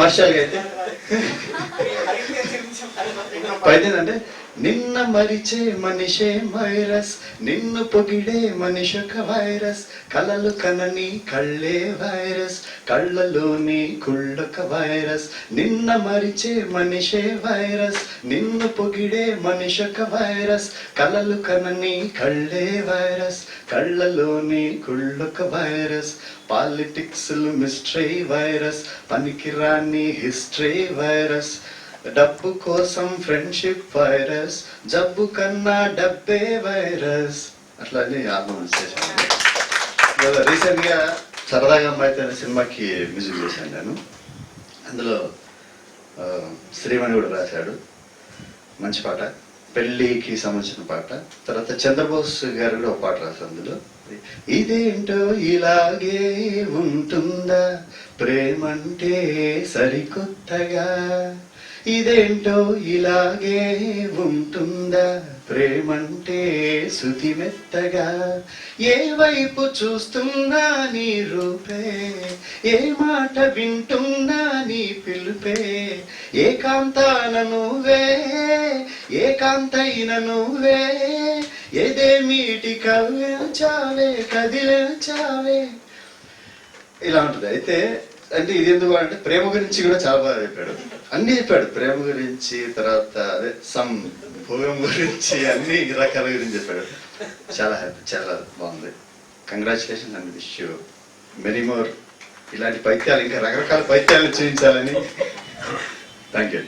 కమర్షియల్గా అయితే పైదేనంటే నిన్న మరిచే మనిషే వైరస్, నిన్ను పొగిడే మనిషొక వైరస్, కలలు కనని కళ్ళే వైరస్, కళ్ళలోని కుళ్ళొక వైరస్. నిన్న మరిచే మనిషే వైరస్, నిన్ను పొగిడే మనిషొక వైరస్, కలలు కనని కళ్ళే వైరస్, కళ్ళలోని కుళ్ళొక వైరస్. పాలిటిక్స్లు మిస్టరీ వైరస్, పనికిరాని హిస్టరీ వైరస్, డబ్బు కోసం ఫ్రెండ్షిప్ వైరస్, జబ్బు కన్నా డబ్బే వైరస్. అట్లా అని ఆల్బమ్ చేశాను. రీసెంట్గా సరదాగా అమ్మాయితో అనే సినిమాకి మ్యూజిక్ చేశాను నేను. అందులో శ్రీమణి కూడా రాశాడు, మంచి పాట, పెళ్ళికి సంబంధించిన పాట. తర్వాత చంద్రబోస్ గారు కూడా ఒక పాట రాశారు అందులో. ఇదేంటో ఇలాగే ఉంటుందా ప్రేమంటే సరికొత్తగా, ఇదేంటో ఇలాగే ఉంటుందా ప్రేమంటే శృతి మెత్తగా, ఏ వైపు చూస్తున్నా నీ రూపే, ఏ మాట వింటున్నా నీ పిలుపే, ఏకాంతాన నువ్వే ఏకాంతైన నువ్వే, ఏదేమిటి కవ్వించావే కదిలించావే. ఇలా ఉంటుంది. అయితే అంటే ఇది ఎందుకు అంటే ప్రేమ గురించి కూడా చాలా బాగా చెప్పాడు, అన్ని చెప్పాడు. ప్రేమ గురించి, తర్వాత అదే భోగం గురించి, అన్ని రకాల గురించి చెప్పాడు. చాలా హ్యాపీ, చాలా బాగుంది. Congratulation and wish you many more. ఇలాంటి పైత్యాలు ఇంకా రకరకాల పైత్యాలు చూపించాలని. Thank you.